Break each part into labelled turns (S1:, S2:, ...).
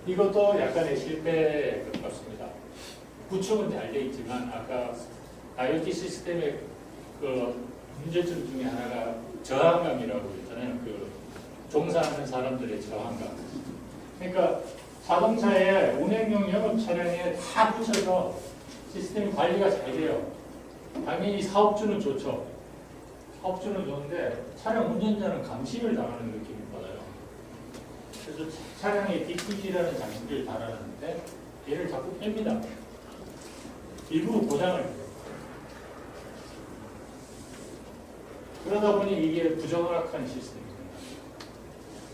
S1: 이것도 약간의 실패 같습니다. 구축은 잘 돼 있지만 아까 IoT 시스템의 그 문제점 중에 하나가 저항감이라고 했잖아요. 그 종사하는 사람들의 저항감. 그러니까 자동차에 운행용 영업 차량에 다 붙여서 시스템 관리가 잘 돼요. 당연히 사업주는 좋죠. 사업주는 좋은데 차량 운전자는 감시를 당하는 느낌을 받아요. 그래서 차량에 DTG라는 장치를 달아놨는데 얘를 자꾸 뺍니다. 일부러 고장을 해요. 그러다 보니 이게 부정확한 시스템입니다.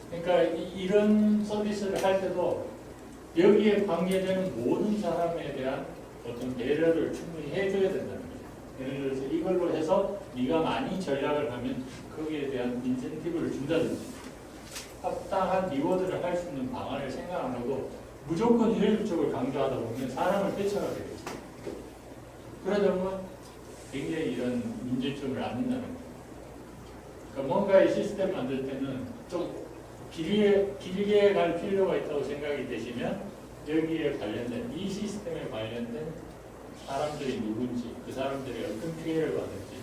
S1: 그러니까 이런 서비스를 할 때도 여기에 관계되는 모든 사람에 대한 어떤 배려를 충분히 해줘야 된다는 거죠. 예를 들어서 이걸로 해서 네가 많이 전략을 하면 거기에 대한 인센티브를 준다든지 합당한 리워드를 할 수 있는 방안을 생각 안 하고 무조건 효율적을 강조하다 보면 사람을 떼쳐가게 되죠. 그러다 보면 굉장히 이런 문제점을 안는다는 거예요. 그러니까 뭔가 이 시스템 만들 때는 좀 길게 갈 필요가 있다고 생각이 되시면 여기에 관련된 이 시스템에 관련된 사람들이 누군지 그 사람들이 어떤 피해를 받을지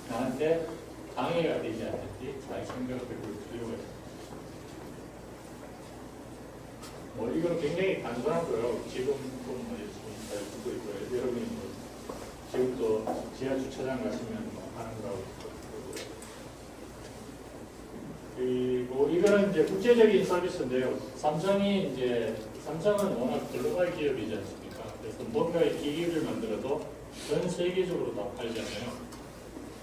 S1: 나한테 방해가 되지 않을지 잘 생각해 볼 필요가 있습니다. 이건 굉장히 단순하고요. 지금 잘 듣고 있고요. 여러분이 지금 또 지하 주차장 가시면 하는 거라고 그리고 이거는 이제 국제적인 서비스인데요. 삼성은 워낙 글로벌 기업이지 않습니까? 그래서 뭔가의 기기를 만들어도 전 세계적으로 다 팔잖아요.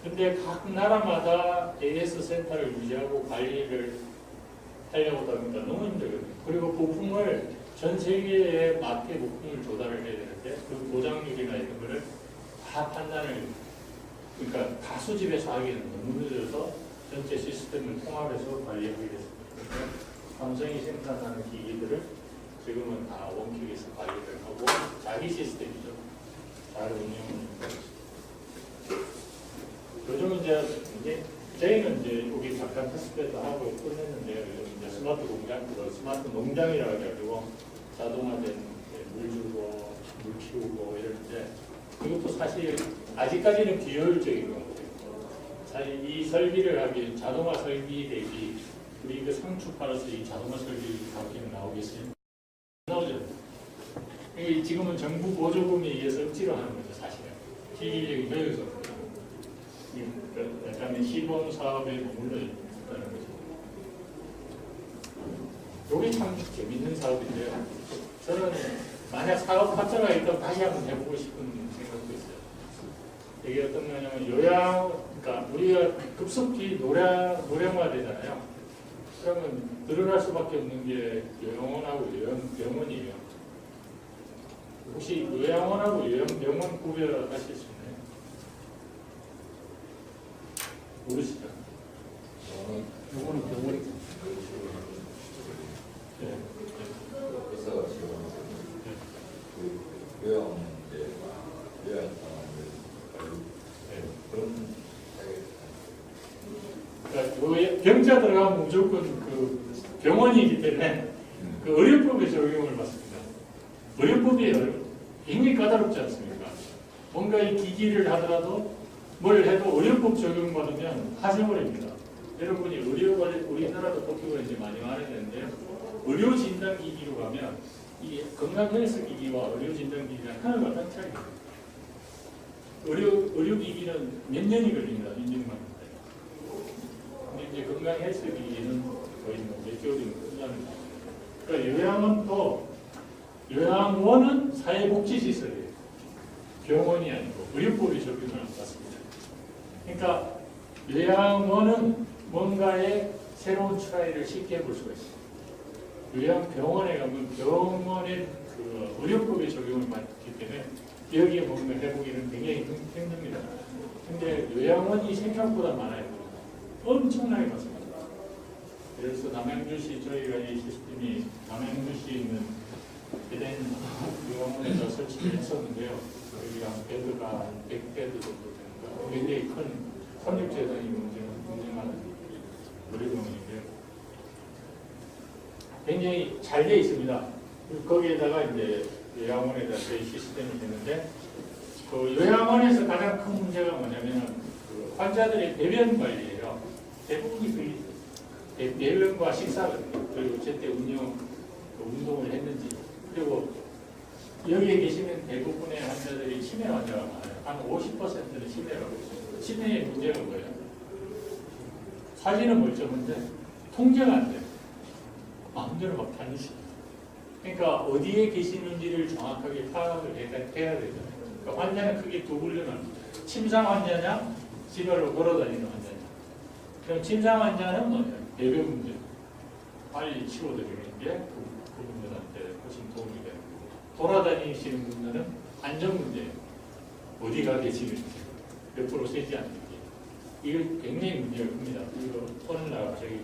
S1: 근데 각 나라마다 AS 센터를 유지하고 관리를 하려고 하니까 너무 힘들거든요. 그리고 부품을 전 세계에 맞게 부품을 조달을 해야 되는데 그 고장률이나 이런 거를 다 판단을 그러니까 다 수집해서 하기는 너무 늦어서 전체 시스템을 통합해서 관리하게 됐습니다. 그래서 삼성이 생산하는 기기들을 지금은 다 원킥에서 관리를 하고 자기 시스템이죠. 잘 운영을 하고 있습니다. 요즘은 이제 저희는 이제 여기 잠깐 테스트도 하고 끝냈는데요. 이제 스마트 공장, 스마트 농장이라고 해가지고 자동화된 물 주고 물 키우고 이러는데 이것도 사실 아직까지는 비효율적인 것 같아요. 사실 이 설비를 하기 자동화 설비 대비 우리 그 상추 팔아서 이 자동화 설비 가격이 나오겠어요? 나오죠. 지금은 정부 보조금에 의해서 억지로 하는 거죠, 사실은. 기기적인 효율성. 약간의 시범 사업에 머물러 있다는 거죠. 이게 참 재밌는 사업인데요. 저는 만약 사업 파트너가 있다면 다시 한번 해보고 싶은 생각도 있어요. 이게 어떤 거냐면 그러니까 우리가 급속히 노령화 되잖아요. 그러면 늘어날 수밖에 없는 게 요양원하고 병원이에요. 혹시 요양원하고 병원 구별하실 수 있나요? 모르시죠? 병원이 네.
S2: 그래서 지금 그 요양 그런
S1: 그러니까 병자 들어가면 무조건 그 병원이기 때문에 그 의료법의 적용을 받습니다. 의료법이 굉장히 까다롭지 않습니까? 뭔가 이 기기를 하더라도 뭘 해도 의료법 적용받으면 하세버립니다. 여러분이 우리나라도 도쿄가 이제 많이 마련했는데요. 의료 진단 기기로 가면 이 건강 헬스 기기와 의료 진단 기기가 하나가 딱 차이입니다. 의료 기기는 몇 년이 걸립니다. 인증만. 근데 이제 건강 헬스 기기는 거의 몇 개월이면 끝나는 거예요. 그러니까 요양원은 사회복지시설이에요. 병원이 아니고 의료법이 적용을 안 받습니다. 그러니까 요양원은 뭔가의 새로운 트라이를 쉽게 해볼 수가 있어요. 요양병원에 가면 병원의 그 의료법의 적용을 받기 때문에 여기에 뭔가 해보기는 굉장히 힘듭니다. 근데 요양원이 생각보다 많아요. 엄청나게 많습니다. 그래서 남양주시 저희가 이 시스템이 남양주시에 있는 대된 요양원에서 설치를 했었는데요. 여기 한 베드가 한 100베드 정도 됩니다. 굉장히 큰 선립재단이 운영하는 의료병원인데요. 굉장히 잘 되어 있습니다. 거기에다가 이제 요양원에다 저희 시스템이 되는데 그 요양원에서 가장 큰 문제가 뭐냐면은 그 환자들의 배변 관리예요. 대부분이 배변과 식사거든요. 그리고 제때 운동을 했는지 그리고 여기에 계시는 대부분의 환자들이 치매 환자가 많아요. 한 50%는 치매라고 있어요. 치매의 문제가 뭐예요? 사진은 멀쩡한데 통제가 안 돼요. 마음대로 막 다니시죠. 그러니까 어디에 계시는지를 정확하게 파악을 해야 되잖아요. 그러니까 환자는 크게 두 분류는 침상 환자냐, 집으로 걸어다니는 환자냐. 그럼 침상 환자는 뭐냐? 배변 문제. 빨리 치워드리는 게 그분들한테 훨씬 도움이 되는 거고. 돌아다니시는 분들은 안전 문제예요. 어디가 계시는지, 옆으로 세지 않는지. 이거 굉장히 문제가 큽니다. 이거 어느 나라 저기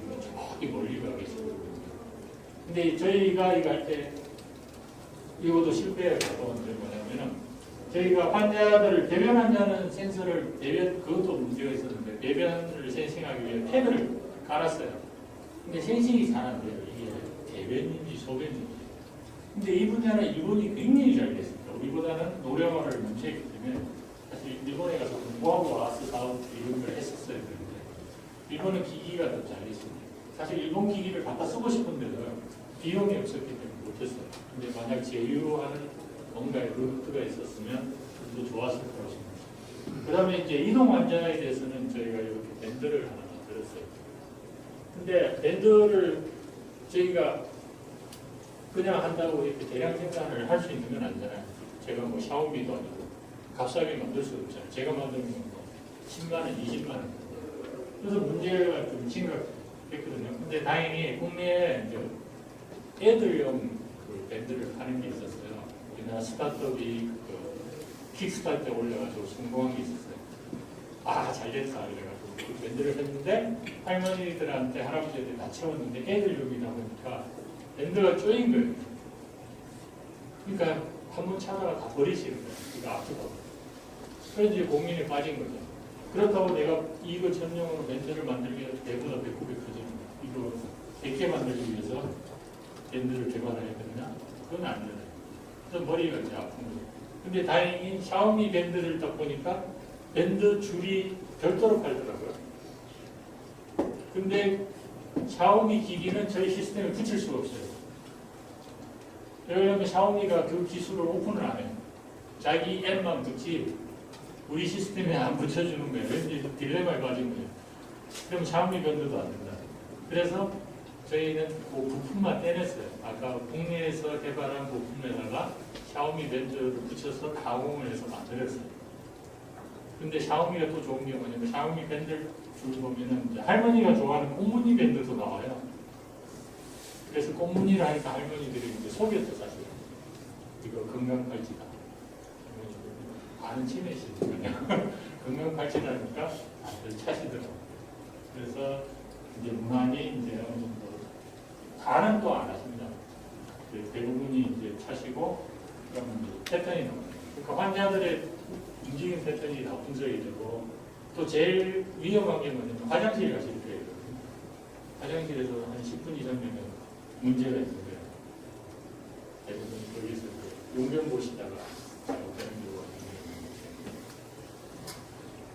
S1: 저기 멀리 가 계시거든요. 근데 저희가 이거 할 때 이것도 실패에 가까운 게 뭐냐면은 저희가 환자들을 배변 환자는 센서를 그것도 문제가 있었는데 배변을 센싱하기 위해 펜을 깔았어요. 근데 센싱이 잘 안 돼요. 이게 대변인지 소변인지. 근데 이 분야는 일본이 굉장히 잘 됐습니다. 우리보다는 노령화를 먼저 했기 때문에 사실 일본에 가서 공부하고 와서 사업 이런 걸 했었어야 되는데 일본은 기기가 더 잘 있습니다. 사실 일본 기기를 갖다 쓰고 싶은데도 비용이 없었기 때문에 못했어요. 근데 만약 제휴하는 뭔가의 루트가 있었으면 좀 더 좋았을 거라고 생각합니다. 그 다음에 이제 이동 환자에 대해서는 저희가 이렇게 밴드를 하나 만들었어요. 근데 밴드를 저희가 그냥 한다고 이렇게 대량 생산을 할 수 있는 건 아니잖아요. 제가 뭐 샤오미도 아니고 값싸게 만들 수도 없잖아요. 제가 만드는 건 뭐 10만 원, 20만 원. 그래서 문제가 좀 심각했거든요. 근데 다행히 국내에 이제 애들용 그 밴드를 파는 게 있었어요. 우리나라 스타트업이 그 킥스타트에 올려가지고 성공한 게 있었어요. 아, 잘 됐다. 이래가지고 그 밴드를 했는데 할머니들한테 할아버지한테 다 채웠는데 애들용이다 보니까 밴드가 쪼인 거예요. 그러니까 한번 찾아가 다 버리시는 거예요. 이거 아프다고. 그래서 이제 고민에 빠진 거죠. 그렇다고 내가 이거 전용으로 밴드를 만들기 위해서 배보다 배꼽이 커지는 거예요. 이거 100개 만들기 위해서 밴드를 개발해야 되느냐? 그건 안 되나요. 그래서 머리가 이제 아픈 거예요. 근데 다행히 샤오미 밴드를 딱 보니까 밴드 줄이 별도로 팔더라고요. 근데 샤오미 기기는 저희 시스템에 붙일 수가 없어요. 왜냐하면 샤오미가 그 기술을 오픈을 안 해요. 자기 앱만 붙지 우리 시스템에 안 붙여주는 거예요. 왠지 딜레마에 빠진 거예요. 그럼 샤오미 밴드도 안 된다. 그래서 저희는 그 부품만 떼냈어요. 아까 국내에서 개발한 부품에다가 샤오미 밴드를 붙여서 가공을 해서 만들었어요. 근데 샤오미가 또 좋은 게 뭐냐면 샤오미 밴드 줄 보면은 이제 할머니가 좋아하는 꽃무늬 밴드도 나와요. 그래서 꽃무늬를 하니까 할머니들이 이제 속였죠, 사실. 이거 건강팔찌다. 아는 치매시니까요. 건강팔찌라니까 다들 차시더라고요. 그래서 이제 무난히 이제 어느 정도 다는 또 안 하십니다. 대부분이 이제 차시고 그러면 이제 패턴이 나와요. 그러니까 환자들의 움직임 패턴이 다 분석이 되고 또 제일 위험한 게 뭐냐면 화장실 가실 때 화장실에서 한 10분 이상 되면 문제가 있는 거예요. 대부분 거기서 용변 보시다가 잘못되는 경우가 있는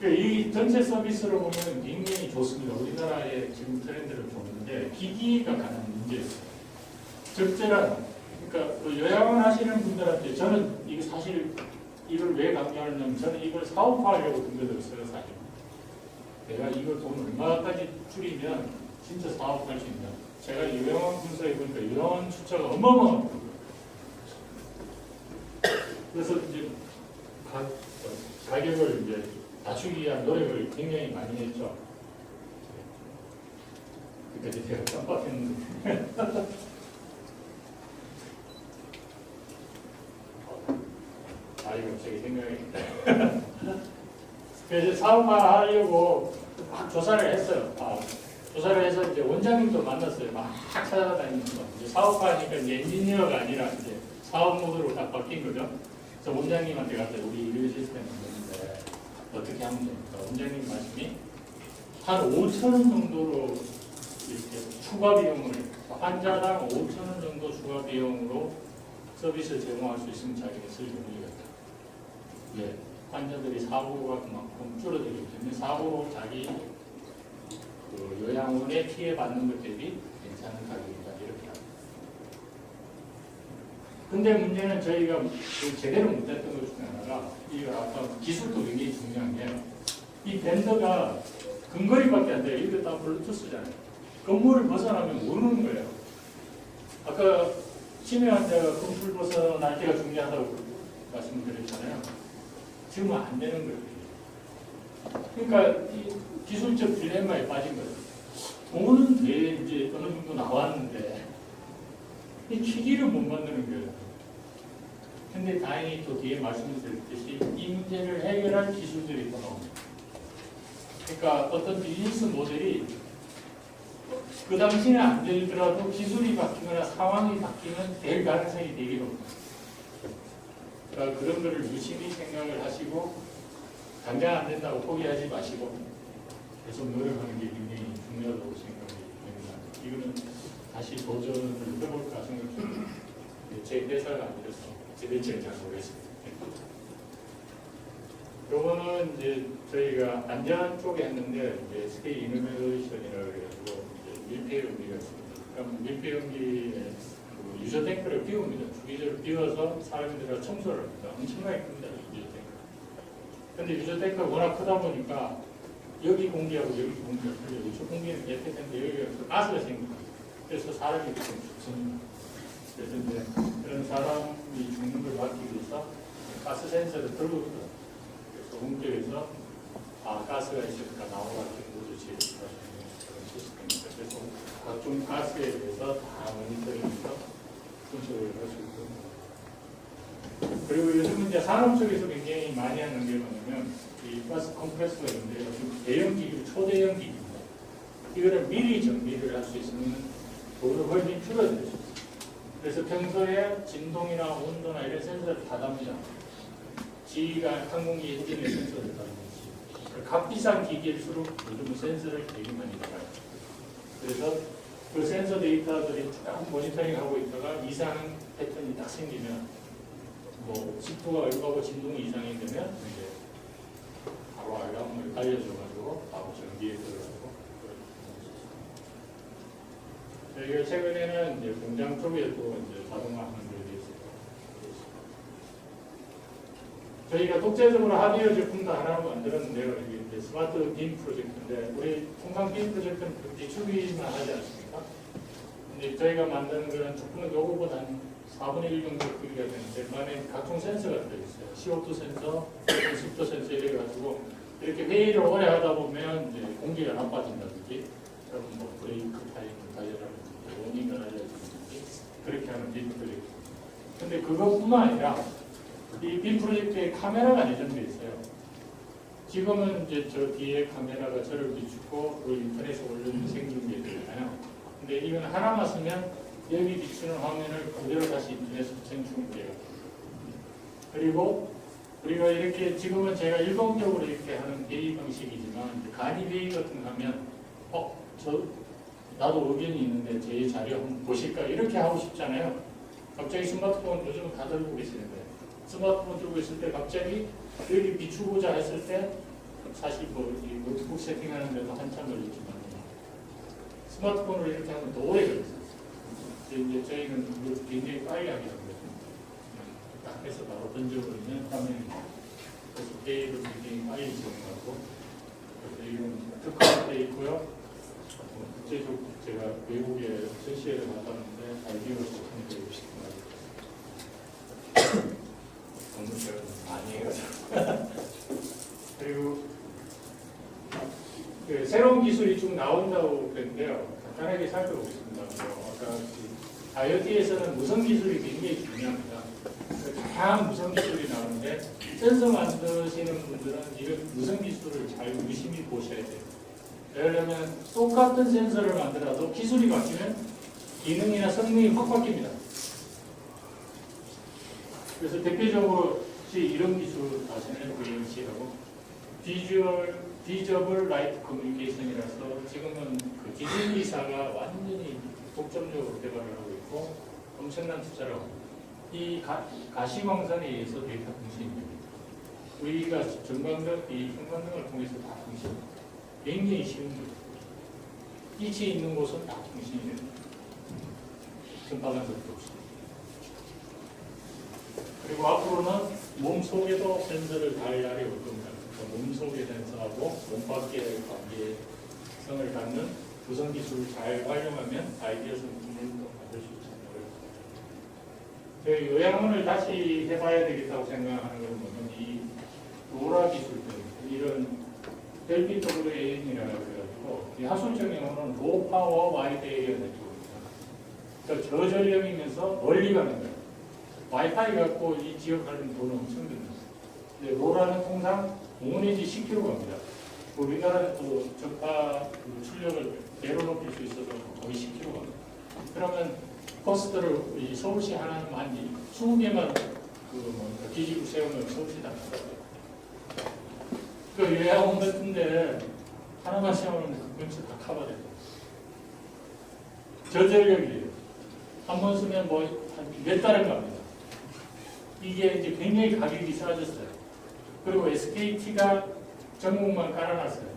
S1: 거예요. 이 전체 서비스로 보면 굉장히 좋습니다. 우리나라의 지금 트렌드를 보는데 기기가 가장 문제였어요. 적절한 그러니까 그 요양원 하시는 분들한테 저는 이거 사실 이걸 왜 강조하냐면 저는 이걸 사업화하려고 덤벼들었어요. 사실 내가 이걸 돈 얼마까지 줄이면 진짜 사업할 수 있냐. 제가 요양원 분석해 보니까 요양원 숫자가 어마어마하거든요. 그래서 이제 가격을 이제 낮추기 위한 노력을 굉장히 많이 했죠. 그까지 제가 깜빡했는데. 이거 갑자기 생각이 그래서 사업화 하려고 막 조사를 했어요. 조사를 해서 이제 원장님도 만났어요. 막 찾아다니면서 이제 사업화하니까 이제 엔지니어가 아니라 이제 사업 모드로 딱 바뀐 거죠. 그래서 원장님한테 가서 우리 의료 시스템 만드는데 어떻게 하면 됩니까? 원장님 말씀이 한 5,000원 정도로 이렇게 추가 비용을 환자당 5,000원 정도 추가 비용으로 서비스를 제공할 수 있으면 자기가 쓸 용의가 있다. 왜? 환자들이 사고가 그만큼 줄어들기 때문에 사고로 자기 그 요양원에 피해받는 것 대비 괜찮은 가격이다. 이렇게 합니다. 근데 문제는 저희가 제대로 못했던 것 중에 하나가 이 아까 기술도 굉장히 중요한 게 이 밴드가 근거리밖에 안 돼요. 이거 다 블루투스잖아요. 건물을 벗어나면 모르는 거예요. 아까 치매 환자가 건물 벗어날 때가 중요하다고 말씀드렸잖아요. 지금은 안 되는 거예요. 그러니까 이 기술적 딜레마에 빠진 거예요. 돈은 돼 이제 어느 정도 나왔는데 이 기기를 못 만드는 거예요. 근데 다행히 또 뒤에 말씀드렸듯이 이 문제를 해결할 기술들이 또 나옵니다. 그러니까 어떤 비즈니스 모델이 그 당시에 안 되더라도 기술이 바뀌거나 상황이 바뀌면 될 가능성이 되게 높습니다. 그러니까 그런 거를 유심히 생각을 하시고 당장 안 된다고 포기하지 마시고 계속 노력하는 게 굉장히 중요하다고 생각이 됩니다. 이거는 다시 도전을 해볼까 생각 중입니다. 제 회사가 아니라서 제대로 잘 모르겠습니다. 요거는 이제 저희가 안전 쪽에 했는데 이제 SK 이노베이션이라고 해가지고 밀폐 용기가 있습니다. 그럼 밀폐 용기에 그 유저 탱크를 띄웁니다. 주기적으로 띄워서 사람들이 청소를 합니다. 엄청나게 큽니다. 유저 탱크. 근데 유저 탱크가 워낙 크다 보니까 여기 공기하고 여기 공기가 틀려요. 이쪽 공기는 옆에 텐데 여기가 가스가 생깁니다. 그래서 사람이 좀 죽습니다. 그래서 이제 그런 사람이 죽는 걸 막기 위해서 가스 센서를 들고 있어요. 그래서 공격에서 가스가 있으니까 나오라 정도도 지금 그런 시스템입니다. 그래서 각종 가스에 대해서 다 모니터링해서 분석을 할 수 있습니다. 그리고 요즘 이제 산업 쪽에서 굉장히 많이 하는 게 뭐냐면 이 가스 컴프레서가 있는데요. 대형 기기, 초대형 기기입니다. 이거를 미리 정비를 할 수 있으면 도로 훨씬 줄어들 수 있어요. 그래서 평소에 진동이나 온도나 이런 센서를 다 답니다. 지가 항공기 엔진의 센서를 답니다. 값비싼 기기일수록 요즘은 센서를 되게 많이 달아요. 그래서 그 센서 데이터들이 딱 모니터링하고 있다가 이상 패턴이 딱 생기면 뭐 습도가 얼마고 진동이 이상이 되면 이제 바로 알람을 알려줘가지고 바로 전기에 들어가고. 저희가 최근에는 이제 공장 쪽에도 이제 자동화하는 게 있어요. 저희가 독자적으로 하드웨어 제품도 하나 만들었는데요. 이게 이제 스마트 빔 프로젝트인데 우리 통상 빔 프로젝트는 비추기만 하지 않습니까? 근데 저희가 만드는 거는 조금은 요거보다 한 4분의 1 정도 크기가 되는데 그 안에 각종 센서가 들어있어요. CO2 센서, 습도 센서 이래가지고 이렇게 회의를 오래 하다 보면 이제 공기가 나빠진다든지 그럼 뭐 브레이크 타임을 달려라든지 워닝을 알려주든지 그렇게 하는 빔 프로젝트. 근데 그것뿐만 아니라 이 빔 프로젝트에 카메라가 내장되어 있어요. 지금은 이제 저 뒤에 카메라가 저를 비추고 그 인터넷에 올려주는 생중계잖아요. 근데 이건 하나만 쓰면 여기 비추는 화면을 그대로 다시 인터넷으로 생중계해요. 그리고 우리가 이렇게 지금은 제가 일반적으로 이렇게 하는 회의 방식이지만 간이 회의 같은 거 하면 나도 의견이 있는데 제 자료 한번 보실까 이렇게 하고 싶잖아요. 갑자기 스마트폰 요즘은 다 들고 계시는데 스마트폰 들고 있을 때 갑자기 여기 비추고자 했을 때 사실 뭐 이 노트북 세팅하는데도 한참 걸리지만 스마트폰으로 이렇게 하면 더 오래 걸렸어요. 이제 저희는 이걸 굉장히 빨리 하게 하거든요. 딱 해서 바로 던져버리면 화면이 그래서 회의를 굉장히 빨리 진행하고 그래서 이건 특화되어 있고요. 국제적 제가 외국에 전시회를 갔다는데 아이디어를 한번 싶습니다. 너무 제가 많이 해가지고 그리고 그 새로운 기술이 쭉 나온다고 그랬는데요. 간단하게 살펴보겠습니다. 아까 IoT에서는 무선 기술이 굉장히 중요합니다. 다양한 무선 기술이 나오는데 센서 만드시는 분들은 이런 무선 기술을 잘 유심히 보셔야 돼요. 왜냐하면 똑같은 센서를 만들어도 기술이 바뀌면 기능이나 성능이 확 바뀝니다. 그래서 대표적으로 이런 기술 아시나요? VNC라고 비저블 라이트 커뮤니케이션이라서 지금은 그 디즈니사가 완전히 독점적으로 개발을 하고 있고 엄청난 투자를 하고 있습니다. 이 가시광선에 의해서 데이터 통신이 됩니다. 우리가 전광등, 이 형광등을 통해서 다 통신. 굉장히 쉬운 거예요. 빛이 있는 곳은 다 통신이 됩니다. 전파간 것도 없이. 그리고 앞으로는 몸 속에도 센서를 달 날이 올 겁니다. 그러니까 몸 속의 센서하고 몸 밖의 관계성을 갖는 구성 기술을 잘 활용하면 아이디어 성품을 만들 수 있습니다. 요양원을 다시 해봐야 되겠다고 생각하는 건 뭐냐면 이 로라 기술 때문에 이런 LPWAN이라고 해가지고 이 하수적 영어는 로 파워 와이드 에리어 네트워크입니다. 그러니까 저전력이면서 멀리 가는 거예요. 와이파이 갖고 이 지역 가려면 돈 엄청 듭니다. 근데 로라는 통상 5내지 10km 갑니다. 우리나라는 또 전파 출력을 내려놓을 수 있어서 거의 10km 갑니다. 그러면 포스트를 이 서울시 하나는 많이 20개만 기지국 세우면 서울시 다 가요. 그 요양원 같은데 하나만 세우면 그 근처 다 커버돼요. 저전력이에요. 한 번 쓰면 뭐 한 몇 달은 갑니다. 이게 이제 굉장히 가격이 싸졌어요. 그리고 SKT가 전국만 깔아놨어요.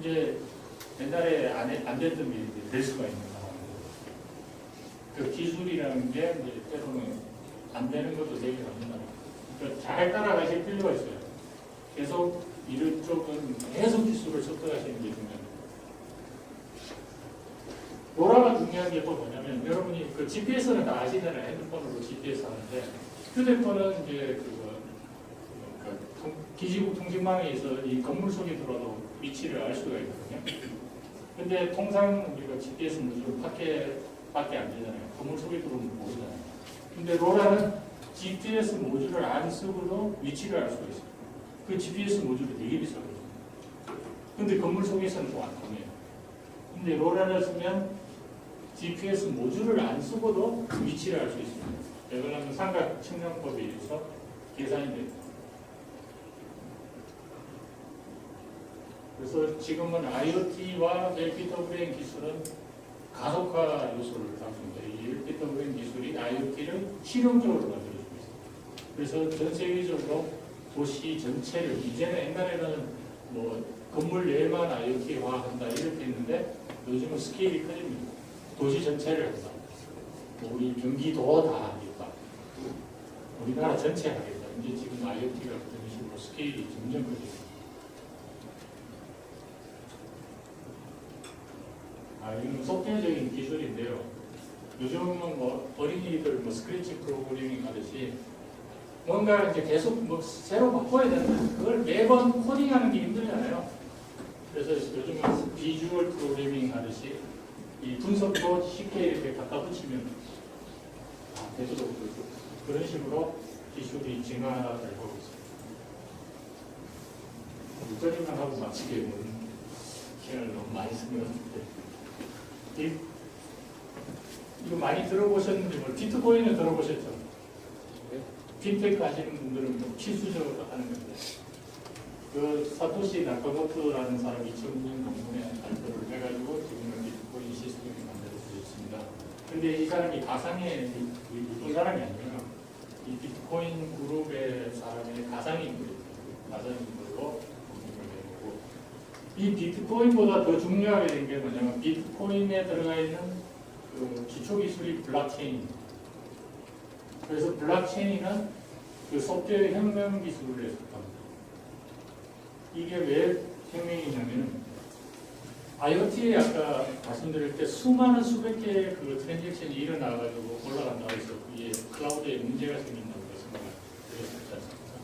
S1: 이제 옛날에 안 됐던 게 이제 될 수가 있는 상황이에요. 그 기술이라는 게 이제 때로는 안 되는 것도 되게 합니다. 그러니까 잘 따라가실 필요가 있어요. 계속 이런 쪽은 계속 기술을 습득하시는 게 중요합니다. 로라가 중요한 게 또 뭐냐면 여러분이 그 GPS는 다 아시잖아요. 핸드폰으로 GPS 하는데 휴대폰은 이제 기지국 통신망에 있어 이 건물 속에 들어도 위치를 알 수가 있거든요. 근데 통상 우리가 GPS 모듈 밖에 안 되잖아요. 건물 속에 들어오면 모르잖아요. 근데 로라는 GPS 모듈을 안 쓰고도 위치를 알 수가 있어요. 그 GPS 모듈이 되게 비싸거든요. 근데 건물 속에서는 또 안 통해요. 근데 로라를 쓰면 GPS 모듈을 안 쓰고도 위치를 알 수 있습니다. 왜냐하면 삼각 측량법에 의해서 계산이 됩니다. 그래서 지금은 IoT와 LPWAN 기술은 가속화 요소를 담습니다. 이 LPWAN 기술이 IoT를 실용적으로 만들어주고 있습니다. 그래서 전 세계적으로 도시 전체를 이제는 옛날에는 뭐 건물 내만 IoT화한다 이렇게 했는데 요즘은 스케일이 커집니다. 도시 전체를 한다. 뭐 우리 경기도 다 하겠다. 우리나라 전체 하겠다. 이제 지금 IoT가 그런 식으로 스케일이 점점 커집니다. 이건 소프트웨어적인 기술인데요. 요즘은 뭐 어린이들 뭐 스크래치 프로그래밍 하듯이 뭔가 이제 계속 뭐 새로 바꿔야 되는데 그걸 매번 코딩하는 게 힘들잖아요. 그래서 요즘은 비주얼 프로그래밍 하듯이 이 분석도 쉽게 이렇게 갖다 붙이면 되도록 그런 식으로 기술이 진화되고 있습니다. 여기까지만 하고 마치게 시간을 너무 많이 쓰면 이거 많이 들어보셨는데 뭐 비트코인을 들어보셨죠? 핀테크 하시는 분들은 뭐 필수적으로 하는 건데 그 사토시 나카모토라는 사람이 2006년 논문에 발표를 해가지고 지금은 비트코인 시스템이 만들어져 있습니다. 근데 이 사람이 가상의 어떤 사람이 아니라 이 비트코인 그룹의 사람의 가상인물이에요. 가상인물로 되고 이 비트코인보다 더 중요하게 된 게 뭐냐면 비트코인에 들어가 있는 그 기초 기술이 블록체인입니다. 그래서 블록체인은 그 소프트웨어 혁명 기술에 속합니다. 이게 왜 혁명이냐면 IoT에 아까 말씀드릴 때 수많은 수백 개의 그 트랜잭션이 일어나가지고 올라간다고 해서 이게 클라우드에 문제가 생긴다고 생각을 드렸지 않습니까?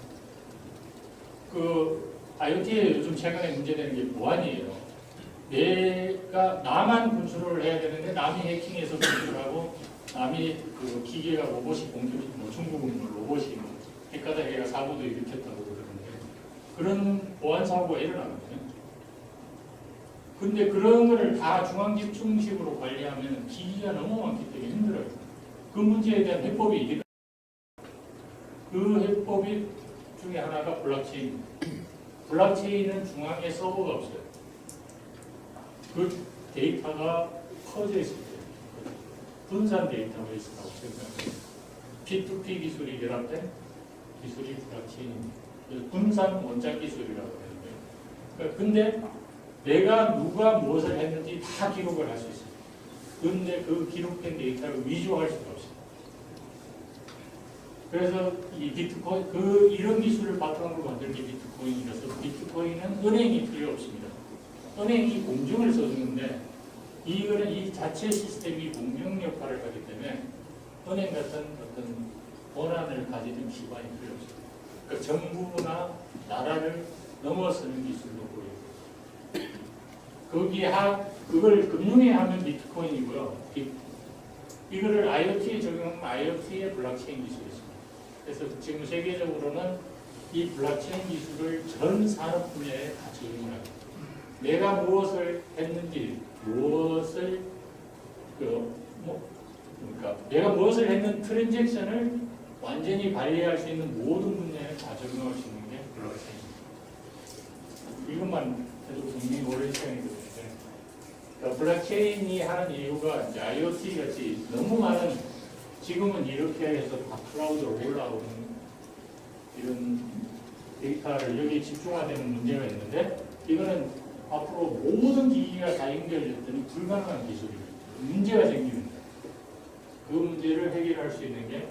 S1: 그 IoT에 요즘 최근에 문제되는 게 보안이에요. 내가 나만 분출을 해야 되는데 남이 해킹해서 분출하고 남이 그 기계가 로봇이 공격, 뭐 중국은 뭐 로봇이 뭐 핵가다 해가 사고도 일으켰다고 그러는데 그런 보안 사고가 일어나거든요. 근데 그런 거를 다 중앙집중식으로 관리하면 기기가 너무 많기 때문에 힘들어요. 그 문제에 대한 해법이 있겠다. 그 해법이 중에 하나가 블록체인. 블록체인은 중앙에 서버가 없어요. 그 데이터가 퍼져 있을 때 분산 데이터베이스라고 생각합니다. P2P 기술이 결합된 기술이 블록체인입니다. 그래서 분산 원작 기술이라고 하는데요. 그러니까 근데 내가 누가 무엇을 했는지 다 기록을 할 수 있어요. 근데 그 기록된 데이터를 위조할 수가 없어요. 그래서 이 비트코인, 이런 기술을 바탕으로 만든 게 비트코인이라서 비트코인은 은행이 필요 없습니다. 은행이 공증을 써주는데 이거는 이 자체 시스템이 공증 역할을 하기 때문에 은행 같은 어떤 권한을 가지는 기관이 필요 없습니다. 그러니까 정부나 나라를 넘어서는 기술로 보여요. 거기에 그걸 금융에 하면 비트코인이고요. 이거를 IoT에 적용하면 IoT의 블록체인 기술이 있습니다. 그래서 지금 세계적으로는 이 블록체인 기술을 전 산업 분야에 다 적용을 합니다. 내가 무엇을 했는지, 그러니까 내가 무엇을 했는 트랜잭션을 완전히 관리할 수 있는 모든 분야에 다 적용할 수 있는 게 블록체인입니다. 이것만 해도 분명히 오랜 시간이 걸리는데, 그러니까 블록체인이 하는 이유가 이제 IoT 같이 너무 많은, 지금은 이렇게 해서 다 클라우드로 올라오는 이런 데이터를 여기에 집중화되는 문제가 있는데, 이거는 앞으로 모든 기기가 다 연결됐더니 불가능한 기술입니다. 문제가 생깁니다. 그 문제를 해결할 수 있는 게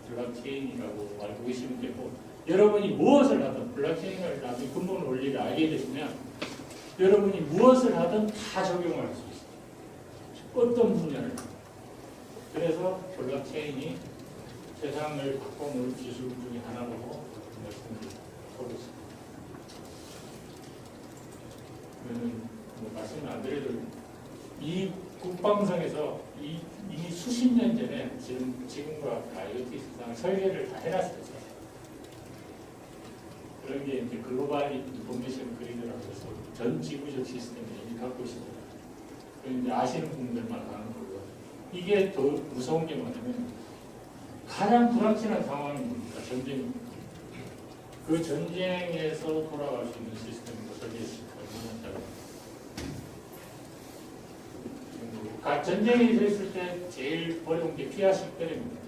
S1: 블록체인이라고 알고 계시면 되고, 여러분이 무엇을 하든 블록체인을 나중에 근본 원리를 알게 되시면 여러분이 무엇을 하든 다 적용할 수 있어요. 어떤 분야를. 그래서 블록체인이 세상을 바꿔놓을 기술 중에 하나라고 말씀드리고 있습니다. 뭐 말씀을 안 드려도 이 국방성에서 이미 수십 년 전에 지금과 IoT 세상 설계를 다 해놨었어요. 그런 게 이제 글로벌 인포메이션 그리드라고 해서 전 지구적 시스템을 이미 갖고 있습니다. 이제 아시는 분들만 아는 거고요. 이게 더 무서운 게 뭐냐면 가장 불확실한 상황이 뭡니까? 전쟁입니다. 그 전쟁에서 돌아갈 수 있는 시스템으로 설계했습니다. 전쟁이 있을 때 제일 어려운 게 피하 식별입니다.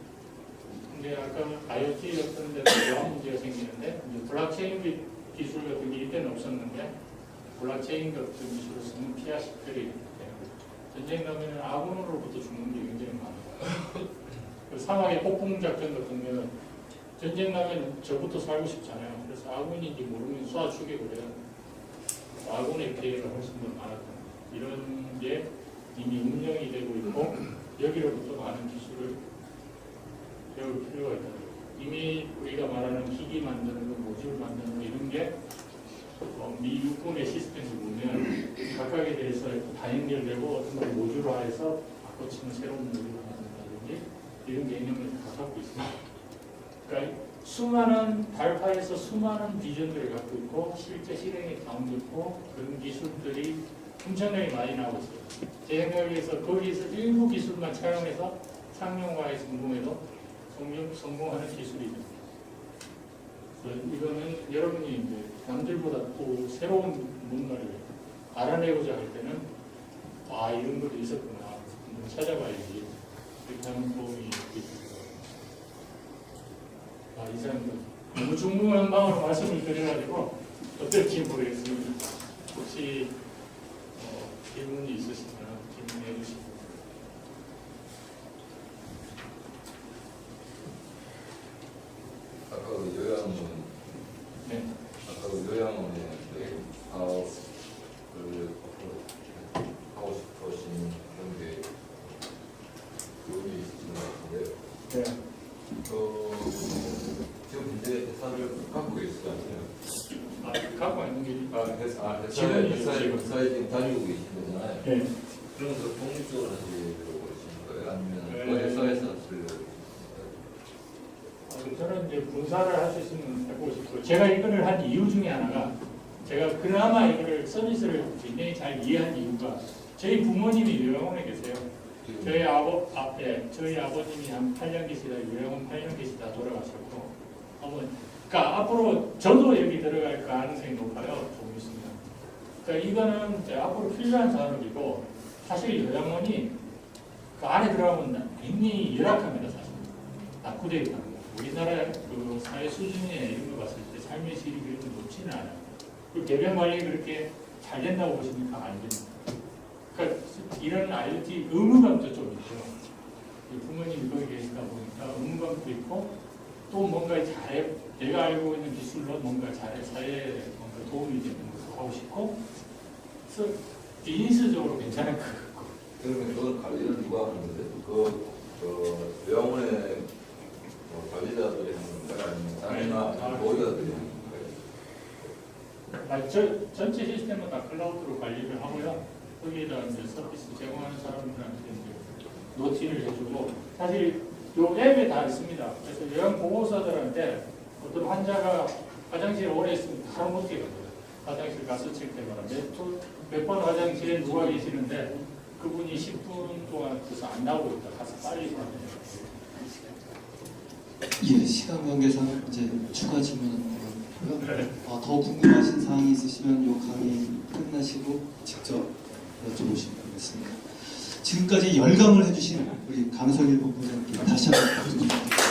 S1: 근데 아까 IoT 같은 데도 여러 문제가 생기는데, 이제 블록체인 기술 같은 게 이때는 없었는데, 블록체인 같은 기술을 쓰는 피하 식별이 돼요. 전쟁 가면은 아군으로부터 죽는 게 굉장히 많아요. 그 사막의 폭풍 작전 같은 경우는 전쟁 가면 저부터 살고 싶잖아요. 그래서 아군인지 모르면 쏴 죽여버려요. 아군의 피해가 훨씬 더 많았던 이런 게 이미 운영이 되고 있고, 여기로부터 많은 기술을 배울 필요가 있다. 이미 우리가 말하는 기기 만드는 거, 모듈 만드는 거 이런 게 미 육군의 시스템을 보면 각각에 대해서 다 연결되고 어떤 걸 모듈화해서 바꿔치는 새로운 모듈을 만든다든지 이런 개념을 다 갖고 있습니다. 그러니까 수많은 달파에서 수많은 비전들을 갖고 있고 실제 실행에 담겼고 그런 기술들이 엄청나게 많이 나오고 있어요. 제 생각에서 거기에서 일부 기술만 차용해서 상용화에 성공해도 성공하는 기술이죠. 이거는 여러분이 이제 남들보다 또 새로운 뭔가를 알아내고자 할 때는 이런 것도 있었구나 한번 찾아봐야지 이렇게 하는 도움이 있습니다. 이 사람도 너무 중요한 방으로 말씀을 드려가지고 어떨지 모르겠습니다. 혹시 질문이 있으시면 질문해 주시고.
S2: 아까 그 요양원,
S1: 네.
S2: 아까 그 요양원에 사업을 하고 싶으신 그런 게 의미 있으신 것 같은데요.
S1: 네.
S2: 지금 현재 회사를 갖고 계시지 않나요?
S1: 갖고 있는 게
S2: 회사에
S1: 지금
S2: 지금 다니고 계신 거잖아요.
S1: 네.
S2: 그러면서 독립적으로 하시려고 그러시는 거예요? 아니면
S1: 네.
S2: 그 회사에서 하시려고?
S1: 저는 이제 군사를 할 수 있으면 해보고 싶고, 제가 이거를 한 이유 중에 하나가 제가 그나마 이거를 서비스를 굉장히 잘 이해한 이유가 저희 부모님이 요양원에 계세요. 저희 저희 아버님이 한 8년 계시다, 요양원 8년 계시다 돌아가셨고, 그러니까 앞으로 저도 여기 들어갈 가능성이 높아요. 좀 있습니다. 그러니까 이거는 이제 앞으로 필요한 산업이고, 사실 요양원이 그 안에 들어가면 굉장히 열악합니다, 사실. 낙후되어 있답니다. 우리나라 그 사회 수준에 이런 거 봤을 때 삶의 질이 그렇게 높지는 않아요. 그 개별 관리 그렇게 잘 된다고 보십니까? 안 됩니다. 그러니까 이런 IoT 의무감도 좀 있죠. 부모님이 거기 계시다 보니까 의무감도 있고 또 뭔가 잘해, 내가 알고 있는 기술로 뭔가 잘해 사회에 뭔가 도움이 되는 것도 하고 싶고 그래서 비즈니스적으로 괜찮은 것 같고.
S2: 그러면 그건 관리는 누가 하는 건데? 병원의 관리자들이 하는 건가요? 아니면 다른 보호자들이 하는 건가요?
S1: 전체 시스템은 다 클라우드로 관리를 하고요. 거기에다 이제 서비스 제공하는 사람들한테 이제 노티를 해주고 사실 요 앱에 다 있습니다. 그래서 요양 보호사들한테 어떤 환자가 화장실에 오래 있으면 바로 노티가 가거든요. 화장실 가서 칠 때마다 몇 번 화장실에 누가 계시는데 그분이 10분 동안 그래서 안 나오고 있다. 가서 빨리 가야 돼요.
S3: 예, 시간 관계상 이제 추가 질문은 어렵고요. 더 궁금하신 사항이 있으시면 요 강의 끝나시고 직접 여쭤보시면 되겠습니다. 지금까지 열강을 해주신 우리 강성일 본부장님께 다시 한번 박수 좀 부탁드립니다.